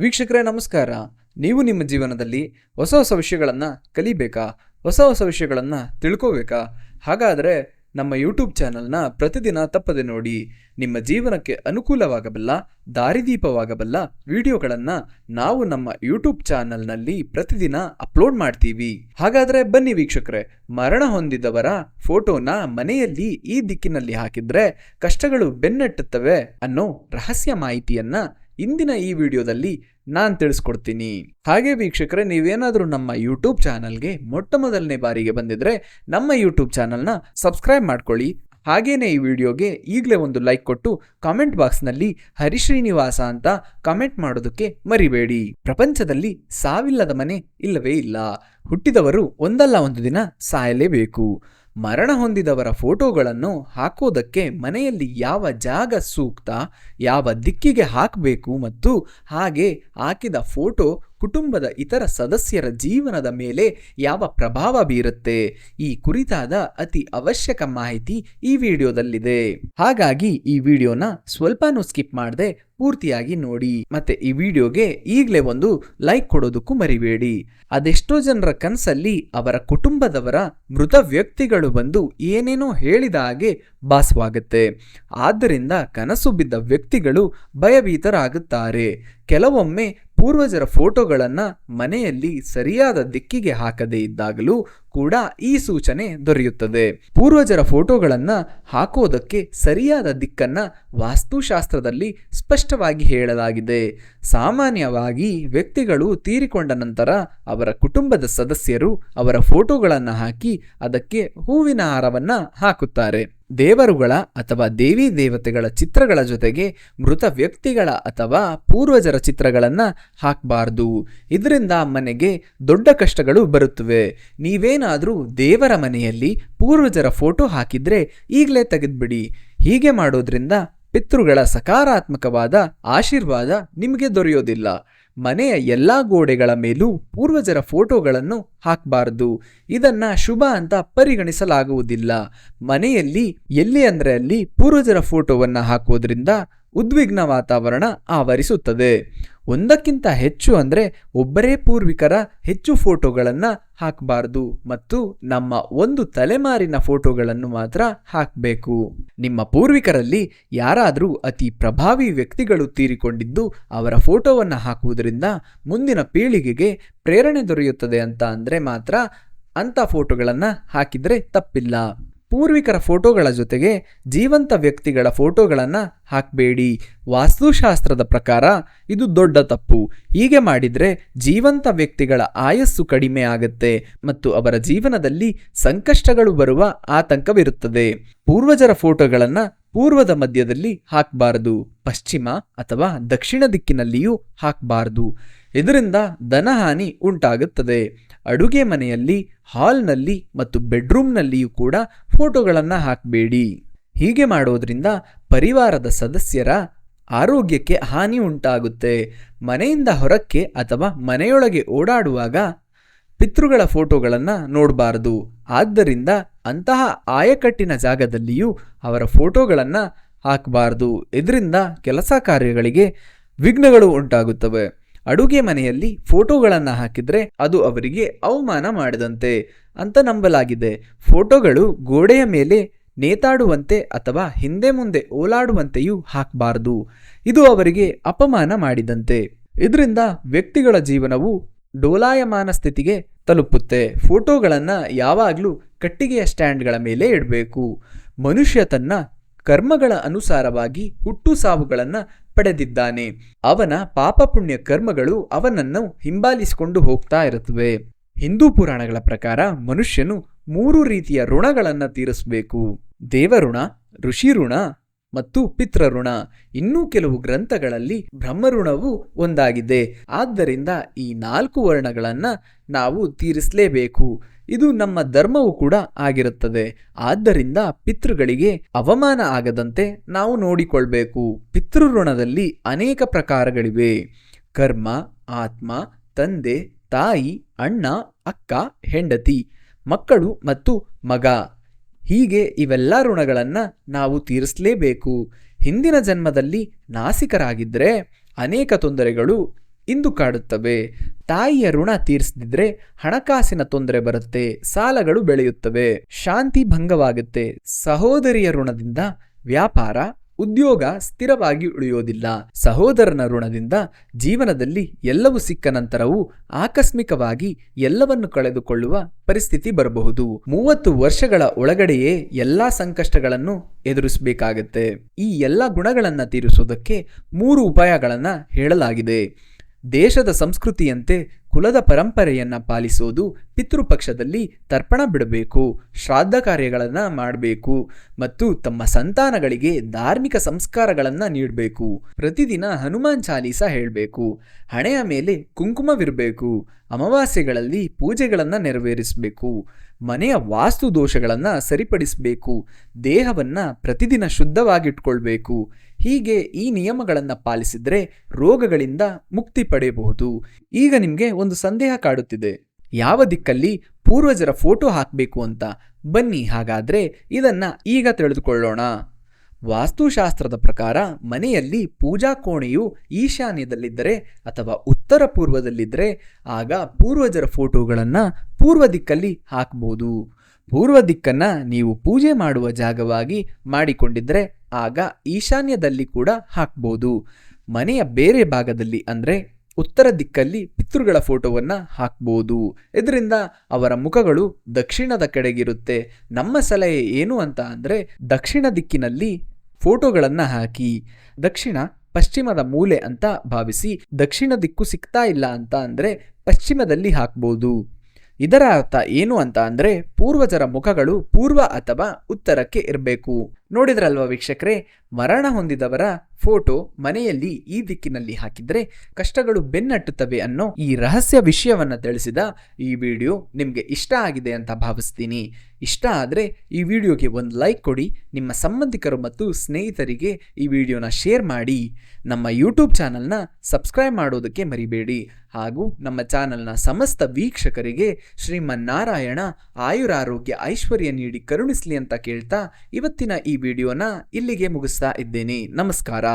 ವೀಕ್ಷಕರೇ ನಮಸ್ಕಾರ. ನೀವು ನಿಮ್ಮ ಜೀವನದಲ್ಲಿ ಹೊಸ ವಿಷಯಗಳನ್ನು ಕಲಿಬೇಕಾ, ಹೊಸ ವಿಷಯಗಳನ್ನು ತಿಳ್ಕೋಬೇಕಾ? ಹಾಗಾದರೆ ನಮ್ಮ ಯೂಟ್ಯೂಬ್ ಚಾನಲ್ನ ಪ್ರತಿದಿನ ತಪ್ಪದೆ ನೋಡಿ. ನಿಮ್ಮ ಜೀವನಕ್ಕೆ ಅನುಕೂಲವಾಗಬಲ್ಲ, ದಾರಿದೀಪವಾಗಬಲ್ಲ ವಿಡಿಯೋಗಳನ್ನು ನಾವು ನಮ್ಮ ಯೂಟ್ಯೂಬ್ ಚಾನಲ್ನಲ್ಲಿ ಪ್ರತಿದಿನ ಅಪ್ಲೋಡ್ ಮಾಡ್ತೀವಿ. ಹಾಗಾದರೆ ಬನ್ನಿ ವೀಕ್ಷಕರೇ, ಮರಣ ಹೊಂದಿದವರ ಫೋಟೋನ ಮನೆಯಲ್ಲಿ ಈ ದಿಕ್ಕಿನಲ್ಲಿ ಹಾಕಿದ್ರೆ ಕಷ್ಟಗಳು ಬೆನ್ನಟ್ಟುತ್ತವೆ ಅನ್ನೋ ರಹಸ್ಯ ಮಾಹಿತಿಯನ್ನ ಇಂದಿನ ಈ ವಿಡಿಯೋದಲ್ಲಿ ನಾನು ತಿಳಿಸ್ಕೊಡ್ತೀನಿ. ಹಾಗೆ ವೀಕ್ಷಕರೇ, ನೀವೇನಾದರೂ ನಮ್ಮ ಯೂಟ್ಯೂಬ್ ಚಾನಲ್ಗೆ ಮೊಟ್ಟ ಮೊದಲನೇ ಬಾರಿಗೆ ಬಂದಿದ್ರೆ ನಮ್ಮ ಯೂಟ್ಯೂಬ್ ಚಾನಲ್ನ ಸಬ್ಸ್ಕ್ರೈಬ್ ಮಾಡ್ಕೊಳ್ಳಿ. ಹಾಗೇನೆ ಈ ವಿಡಿಯೋಗೆ ಈಗಲೇ ಒಂದು ಲೈಕ್ ಕೊಟ್ಟು ಕಾಮೆಂಟ್ ಬಾಕ್ಸ್ನಲ್ಲಿ ಹರಿಶ್ರೀನಿವಾಸ ಅಂತ ಕಾಮೆಂಟ್ ಮಾಡೋದಕ್ಕೆ ಮರಿಬೇಡಿ. ಪ್ರಪಂಚದಲ್ಲಿ ಸಾವಿಲ್ಲದ ಮನೆ ಇಲ್ಲವೇ ಇಲ್ಲ. ಹುಟ್ಟಿದವರು ಒಂದಲ್ಲ ಒಂದು ದಿನ ಸಾಯಲೇಬೇಕು. ಮರಣ ಹೊಂದಿದವರ ಫೋಟೋಗಳನ್ನು ಹಾಕೋದಕ್ಕೆ ಮನೆಯಲ್ಲಿ ಯಾವ ಜಾಗ ಸೂಕ್ತ, ಯಾವ ದಿಕ್ಕಿಗೆ ಹಾಕಬೇಕು ಮತ್ತು ಹಾಗೆ ಹಾಕಿದ ಫೋಟೋ ಕುಟುಂಬದ ಇತರ ಸದಸ್ಯರ ಜೀವನದ ಮೇಲೆ ಯಾವ ಪ್ರಭಾವ ಬೀರುತ್ತೆ, ಈ ಕುರಿತಾದ ಅತಿ ಅವಶ್ಯಕ ಮಾಹಿತಿ ಈ ವಿಡಿಯೋದಲ್ಲಿದೆ. ಹಾಗಾಗಿ ಈ ವಿಡಿಯೋನ ಸ್ವಲ್ಪನೂ ಸ್ಕಿಪ್ ಮಾಡದೆ ಪೂರ್ತಿಯಾಗಿ ನೋಡಿ. ಮತ್ತೆ ಈ ವಿಡಿಯೋಗೆ ಈಗಲೇ ಒಂದು ಲೈಕ್ ಕೊಡೋದಕ್ಕೂ ಮರಿಬೇಡಿ. ಅದೆಷ್ಟೋ ಜನರ ಕನಸಲ್ಲಿ ಅವರ ಕುಟುಂಬದವರ ಮೃತ ವ್ಯಕ್ತಿಗಳು ಬಂದು ಏನೇನೋ ಹೇಳಿದ ಹಾಗೆ ಭಾಸವಾಗುತ್ತೆ. ಆದ್ದರಿಂದ ಕನಸು ಬಿದ್ದ ವ್ಯಕ್ತಿಗಳು ಭಯಭೀತರಾಗುತ್ತಾರೆ. ಕೆಲವೊಮ್ಮೆ ಪೂರ್ವಜರ ಫೋಟೋಗಳನ್ನು ಮನೆಯಲ್ಲಿ ಸರಿಯಾದ ದಿಕ್ಕಿಗೆ ಹಾಕದೇ ಇದ್ದಾಗಲೂ ಕೂಡ ಈ ಸೂಚನೆ ದೊರೆಯುತ್ತದೆ. ಪೂರ್ವಜರ ಫೋಟೋಗಳನ್ನು ಹಾಕೋದಕ್ಕೆ ಸರಿಯಾದ ದಿಕ್ಕನ್ನ ವಾಸ್ತುಶಾಸ್ತ್ರದಲ್ಲಿ ಸ್ಪಷ್ಟವಾಗಿ ಹೇಳಲಾಗಿದೆ. ಸಾಮಾನ್ಯವಾಗಿ ವ್ಯಕ್ತಿಗಳು ತೀರಿಕೊಂಡ ನಂತರ ಅವರ ಕುಟುಂಬದ ಸದಸ್ಯರು ಅವರ ಫೋಟೋಗಳನ್ನು ಹಾಕಿ ಅದಕ್ಕೆ ಹೂವಿನ ಹಾರವನ್ನ ಹಾಕುತ್ತಾರೆ. ದೇವರುಗಳ ಅಥವಾ ದೇವಿ ದೇವತೆಗಳ ಚಿತ್ರಗಳ ಜೊತೆಗೆ ಮೃತ ವ್ಯಕ್ತಿಗಳ ಅಥವಾ ಪೂರ್ವಜರ ಚಿತ್ರಗಳನ್ನು ಹಾಕಬಾರ್ದು. ಇದರಿಂದ ಮನೆಗೆ ದೊಡ್ಡ ಕಷ್ಟಗಳು ಬರುತ್ತವೆ. ನೀವೇನಾದರೂ ದೇವರ ಮನೆಯಲ್ಲಿ ಪೂರ್ವಜರ ಫೋಟೋ ಹಾಕಿದ್ರೆ ಈಗಲೇ ತೆಗೆದ್ಬಿಡಿ. ಹೀಗೆ ಮಾಡೋದ್ರಿಂದ ಪಿತೃಗಳ ಸಕಾರಾತ್ಮಕವಾದ ಆಶೀರ್ವಾದ ನಿಮಗೆ ದೊರೆಯೋದಿಲ್ಲ. ಮನೆಯ ಎಲ್ಲಾ ಗೋಡೆಗಳ ಮೇಲೂ ಪೂರ್ವಜರ ಫೋಟೋಗಳನ್ನು ಹಾಕಬಾರದು. ಇದನ್ನ ಶುಭ ಅಂತ ಪರಿಗಣಿಸಲಾಗುವುದಿಲ್ಲ. ಮನೆಯಲ್ಲಿ ಎಲ್ಲಿ ಅಂದ್ರೆ ಅಲ್ಲಿ ಪೂರ್ವಜರ ಫೋಟೋವನ್ನ ಹಾಕೋದ್ರಿಂದ ಉದ್ವಿಗ್ನ ವಾತಾವರಣ ಆವರಿಸುತ್ತದೆ. ಒಂದಕ್ಕಿಂತ ಹೆಚ್ಚು ಅಂದ್ರೆ ಒಬ್ಬರೇ ಪೂರ್ವಿಕರ ಹೆಚ್ಚು ಫೋಟೋಗಳನ್ನು ಹಾಕಬಾರದು ಮತ್ತು ನಮ್ಮ ಒಂದು ತಲೆಮಾರಿನ ಫೋಟೋಗಳನ್ನು ಮಾತ್ರ ಹಾಕಬೇಕು. ನಿಮ್ಮ ಪೂರ್ವಿಕರಲ್ಲಿ ಯಾರಾದರೂ ಅತಿ ಪ್ರಭಾವಿ ವ್ಯಕ್ತಿಗಳು ತೀರಿಕೊಂಡಿದ್ದು ಅವರ ಫೋಟೋವನ್ನು ಹಾಕುವುದರಿಂದ ಮುಂದಿನ ಪೀಳಿಗೆಗೆ ಪ್ರೇರಣೆ ದೊರೆಯುತ್ತದೆ ಅಂತ ಅಂದ್ರೆ ಮಾತ್ರ ಅಂಥ ಫೋಟೋಗಳನ್ನು ಹಾಕಿದ್ರೆ ತಪ್ಪಿಲ್ಲ. ಪೂರ್ವಿಕರ ಫೋಟೋಗಳ ಜೊತೆಗೆ ಜೀವಂತ ವ್ಯಕ್ತಿಗಳ ಫೋಟೋಗಳನ್ನು ಹಾಕಬೇಡಿ. ವಾಸ್ತುಶಾಸ್ತ್ರದ ಪ್ರಕಾರ ಇದು ದೊಡ್ಡ ತಪ್ಪು. ಹೀಗೆ ಮಾಡಿದರೆ ಜೀವಂತ ವ್ಯಕ್ತಿಗಳ ಆಯಸ್ಸು ಕಡಿಮೆ ಆಗುತ್ತೆ ಮತ್ತು ಅವರ ಜೀವನದಲ್ಲಿ ಸಂಕಷ್ಟಗಳು ಬರುವ ಆತಂಕವಿರುತ್ತದೆ. ಪೂರ್ವಜರ ಫೋಟೋಗಳನ್ನು ಪೂರ್ವದ ಮಧ್ಯದಲ್ಲಿ ಹಾಕಬಾರದು. ಪಶ್ಚಿಮ ಅಥವಾ ದಕ್ಷಿಣ ದಿಕ್ಕಿನಲ್ಲಿಯೂ ಹಾಕಬಾರದು. ಇದರಿಂದ ಧನಹಾನಿ ಉಂಟಾಗುತ್ತದೆ. ಅಡುಗೆ ಮನೆಯಲ್ಲಿ, ಹಾಲ್ನಲ್ಲಿ ಮತ್ತು ಬೆಡ್ರೂಮ್ನಲ್ಲಿಯೂ ಕೂಡ ಫೋಟೋಗಳನ್ನು ಹಾಕಬೇಡಿ. ಹೀಗೆ ಮಾಡೋದ್ರಿಂದ ಪರಿವಾರದ ಸದಸ್ಯರ ಆರೋಗ್ಯಕ್ಕೆ ಹಾನಿ ಉಂಟಾಗುತ್ತೆ. ಮನೆಯಿಂದ ಹೊರಕ್ಕೆ ಅಥವಾ ಮನೆಯೊಳಗೆ ಓಡಾಡುವಾಗ ಪಿತೃಗಳ ಫೋಟೋಗಳನ್ನು ನೋಡಬಾರದು. ಆದ್ದರಿಂದ ಅಂತಹ ಆಯಕಟ್ಟಿನ ಜಾಗದಲ್ಲಿಯೂ ಅವರ ಫೋಟೋಗಳನ್ನು ಹಾಕಬಾರದು. ಇದರಿಂದ ಕೆಲಸ ಕಾರ್ಯಗಳಿಗೆ ವಿಘ್ನಗಳು ಉಂಟಾಗುತ್ತವೆ. ಅಡುಗೆ ಮನೆಯಲ್ಲಿ ಫೋಟೋಗಳನ್ನು ಹಾಕಿದ್ರೆ ಅದು ಅವರಿಗೆ ಅವಮಾನ ಮಾಡಿದಂತೆ ಅಂತ ನಂಬಲಾಗಿದೆ. ಫೋಟೋಗಳು ಗೋಡೆಯ ಮೇಲೆ ನೇತಾಡುವಂತೆ ಅಥವಾ ಹಿಂದೆ ಮುಂದೆ ಓಲಾಡುವಂತೆಯೂ ಹಾಕಬಾರದು. ಇದು ಅವರಿಗೆ ಅಪಮಾನ ಮಾಡಿದಂತೆ. ಇದರಿಂದ ವ್ಯಕ್ತಿಗಳ ಜೀವನವು ಡೋಲಾಯಮಾನ ಸ್ಥಿತಿಗೆ ತಲುಪುತ್ತೆ. ಫೋಟೋಗಳನ್ನು ಯಾವಾಗಲೂ ಕಟ್ಟಿಗೆಯ ಸ್ಟ್ಯಾಂಡ್ಗಳ ಮೇಲೆ ಇಡಬೇಕು. ಮನುಷ್ಯ ತನ್ನ ಕರ್ಮಗಳ ಅನುಸಾರವಾಗಿ ಹುಟ್ಟು ಸಾವುಗಳನ್ನು ಪಡೆದಿದ್ದಾನೆ. ಅವನ ಪಾಪ ಪುಣ್ಯ ಕರ್ಮಗಳು ಅವನನ್ನು ಹಿಂಬಾಲಿಸಿಕೊಂಡು ಹೋಗ್ತಾ ಇರುತ್ತವೆ. ಹಿಂದೂ ಪುರಾಣಗಳ ಪ್ರಕಾರ ಮನುಷ್ಯನು 3 ರೀತಿಯ ಋಣಗಳನ್ನು ತೀರಿಸಬೇಕು: ದೇವಋಣ, ಋಷಿ ಋಣ ಮತ್ತು ಪಿತೃಋಣ. ಇನ್ನೂ ಕೆಲವು ಗ್ರಂಥಗಳಲ್ಲಿ ಬ್ರಹ್ಮಋಣವು ಒಂದಾಗಿದೆ. ಆದ್ದರಿಂದ ಈ 4 ವರ್ಣಗಳನ್ನು ನಾವು ತೀರಿಸಲೇಬೇಕು. ಇದು ನಮ್ಮ ಧರ್ಮವೂ ಕೂಡ ಆಗಿರುತ್ತದೆ. ಆದ್ದರಿಂದ ಪಿತೃಗಳಿಗೆ ಅವಮಾನ ಆಗದಂತೆ ನಾವು ನೋಡಿಕೊಳ್ಬೇಕು. ಪಿತೃಋಣದಲ್ಲಿ ಅನೇಕ ಪ್ರಕಾರಗಳಿವೆ: ಕರ್ಮ, ಆತ್ಮ, ತಂದೆ, ತಾಯಿ, ಅಣ್ಣ, ಅಕ್ಕ, ಹೆಂಡತಿ, ಮಕ್ಕಳು ಮತ್ತು ಮಗ. ಹೀಗೆ ಇವೆಲ್ಲ ಋಣಗಳನ್ನು ನಾವು ತೀರಿಸಲೇಬೇಕು. ಹಿಂದಿನ ಜನ್ಮದಲ್ಲಿ ನಾಸಿಕರಾಗಿದ್ದರೆ ಅನೇಕ ತೊಂದರೆಗಳು ಇಂದು ಕಾಡುತ್ತವೆ. ತಾಯಿಯ ಋಣ ತೀರಿಸದಿದ್ರೆ ಹಣಕಾಸಿನ ತೊಂದರೆ ಬರುತ್ತೆ, ಸಾಲಗಳು ಬೆಳೆಯುತ್ತವೆ, ಶಾಂತಿ ಭಂಗವಾಗುತ್ತೆ. ಸಹೋದರಿಯ ಋಣದಿಂದ ವ್ಯಾಪಾರ ಉದ್ಯೋಗ ಸ್ಥಿರವಾಗಿ ಉಳಿಯೋದಿಲ್ಲ. ಸಹೋದರನ ಋಣದಿಂದ ಜೀವನದಲ್ಲಿ ಎಲ್ಲವೂ ಸಿಕ್ಕ ನಂತರವೂ ಆಕಸ್ಮಿಕವಾಗಿ ಎಲ್ಲವನ್ನು ಕಳೆದುಕೊಳ್ಳುವ ಪರಿಸ್ಥಿತಿ ಬರಬಹುದು. 30 ವರ್ಷಗಳ ಒಳಗಡೆಯೇ ಎಲ್ಲಾ ಸಂಕಷ್ಟಗಳನ್ನು ಎದುರಿಸಬೇಕಾಗತ್ತೆ. ಈ ಎಲ್ಲ ಗುಣಗಳನ್ನ ತೀರಿಸುವುದಕ್ಕೆ 3 ಉಪಾಯಗಳನ್ನ ಹೇಳಲಾಗಿದೆ. ದೇಶದ ಸಂಸ್ಕೃತಿಯಂತೆ ಕುಲದ ಪರಂಪರೆಯನ್ನ ಪಾಲಿಸೋದು, ಪಿತೃಪಕ್ಷದಲ್ಲಿ ತರ್ಪಣ ಬಿಡಬೇಕು, ಶ್ರಾದ್ದ ಕಾರ್ಯಗಳನ್ನ ಮಾಡಬೇಕು ಮತ್ತು ತಮ್ಮ ಸಂತಾನಗಳಿಗೆ ಧಾರ್ಮಿಕ ಸಂಸ್ಕಾರಗಳನ್ನ ನೀಡಬೇಕು. ಪ್ರತಿದಿನ ಹನುಮಾನ್ ಚಾಲೀಸ ಹೇಳಬೇಕು. ಹಣೆಯ ಮೇಲೆ ಕುಂಕುಮವಿರಬೇಕು. ಅಮಾವಾಸ್ಯೆಗಳಲ್ಲಿ ಪೂಜೆಗಳನ್ನ ನೆರವೇರಿಸಬೇಕು. ಮನೆಯ ವಾಸ್ತು ದೋಷಗಳನ್ನ ಸರಿಪಡಿಸಬೇಕು. ದೇಹವನ್ನ ಪ್ರತಿದಿನ ಶುದ್ಧವಾಗಿಟ್ಕೊಳ್ಬೇಕು. ಹೀಗೆ ಈ ನಿಯಮಗಳನ್ನು ಪಾಲಿಸಿದ್ರೆ ರೋಗಗಳಿಂದ ಮುಕ್ತಿ ಪಡೆಯಬಹುದು. ಈಗ ನಿಮಗೆ ಒಂದು ಸಂದೇಹ ಕಾಡುತ್ತಿದೆ, ಯಾವ ದಿಕ್ಕಲ್ಲಿ ಪೂರ್ವಜರ ಫೋಟೋ ಹಾಕಬೇಕು ಅಂತ. ಬನ್ನಿ ಹಾಗಾದ್ರೆ ಇದನ್ನ ಈಗ ತಿಳಿದುಕೊಳ್ಳೋಣ. ವಾಸ್ತುಶಾಸ್ತ್ರದ ಪ್ರಕಾರ ಮನೆಯಲ್ಲಿ ಪೂಜಾ ಕೋಣೆಯು ಈಶಾನ್ಯದಲ್ಲಿದ್ದರೆ ಅಥವಾ ಉತ್ತರ ಪೂರ್ವದಲ್ಲಿದ್ದರೆ ಆಗ ಪೂರ್ವಜರ ಫೋಟೋಗಳನ್ನು ಪೂರ್ವ ದಿಕ್ಕಲ್ಲಿ ಹಾಕಬಹುದು. ಪೂರ್ವ ದಿಕ್ಕನ್ನ ನೀವು ಪೂಜೆ ಮಾಡುವ ಜಾಗವಾಗಿ ಮಾಡಿಕೊಂಡಿದ್ರೆ ಆಗ ಈಶಾನ್ಯದಲ್ಲಿ ಕೂಡ ಹಾಕ್ಬೋದು. ಮನೆಯ ಬೇರೆ ಭಾಗದಲ್ಲಿ ಅಂದ್ರೆ ಉತ್ತರ ದಿಕ್ಕಲ್ಲಿ ಪಿತೃಗಳ ಫೋಟೋವನ್ನ ಹಾಕ್ಬೋದು. ಇದರಿಂದ ಅವರ ಮುಖಗಳು ದಕ್ಷಿಣದ ಕಡೆಗಿರುತ್ತೆ. ನಮ್ಮ ಸಲಹೆ ಏನು ಅಂತ ಅಂದ್ರೆ ದಕ್ಷಿಣ ದಿಕ್ಕಿನಲ್ಲಿ ಫೋಟೋಗಳನ್ನ ಹಾಕಿ. ದಕ್ಷಿಣ ಪಶ್ಚಿಮದ ಮೂಲೆ ಅಂತ ಭಾವಿಸಿ ದಕ್ಷಿಣ ದಿಕ್ಕು ಸಿಗ್ತಾ ಇಲ್ಲ ಅಂತ ಅಂದ್ರೆ ಪಶ್ಚಿಮದಲ್ಲಿ ಹಾಕ್ಬೋದು. ಇದರ ಅರ್ಥ ಏನು ಅಂತ ಅಂದ್ರೆ ಪೂರ್ವಜರ ಮುಖಗಳು ಪೂರ್ವ ಅಥವಾ ಉತ್ತರಕ್ಕೆ ಇರಬೇಕು. ನೋಡಿದ್ರಲ್ವಾ ವೀಕ್ಷಕರೇ, ಮರಣ ಹೊಂದಿದವರ ಫೋಟೋ ಮನೆಯಲ್ಲಿ ಈ ದಿಕ್ಕಿನಲ್ಲಿ ಹಾಕಿದ್ರೆ ಕಷ್ಟಗಳು ಬೆನ್ನಟ್ಟುತ್ತವೆ ಅನ್ನೋ ಈ ರಹಸ್ಯ ವಿಷಯವನ್ನ ತಿಳಿಸಿದ ಈ ವಿಡಿಯೋ ನಿಮ್ಗೆ ಇಷ್ಟ ಆಗಿದೆ ಅಂತ ಭಾವಿಸ್ತೀನಿ. ಇಷ್ಟ ಆದ್ರೆ ಈ ವಿಡಿಯೋಗೆ ಒಂದು ಲೈಕ್ ಕೊಡಿ. ನಿಮ್ಮ ಸಂಬಂಧಿಕರು ಮತ್ತು ಸ್ನೇಹಿತರಿಗೆ ಈ ವಿಡಿಯೋನ ಶೇರ್ ಮಾಡಿ. ನಮ್ಮ ಯೂಟ್ಯೂಬ್ ಚಾನಲ್ನ ಸಬ್ಸ್ಕ್ರೈಬ್ ಮಾಡೋದಕ್ಕೆ ಮರಿಬೇಡಿ. ಹಾಗೂ ನಮ್ಮ ಚಾನಲ್ನ ಸಮಸ್ತ ವೀಕ್ಷಕರಿಗೆ ಶ್ರೀಮನ್ನಾರಾಯಣ ಆಯುರಾರೋಗ್ಯ ಐಶ್ವರ್ಯ ನೀಡಿ ಕರುಣಿಸ್ಲಿ ಅಂತ ಕೇಳ್ತಾ ಇವತ್ತಿನ ಈ ವಿಡಿಯೋನ ಇಲ್ಲಿಗೆ ಮುಗಿಸ್ತಾ ಇದ್ದೇನೆ. ನಮಸ್ಕಾರ.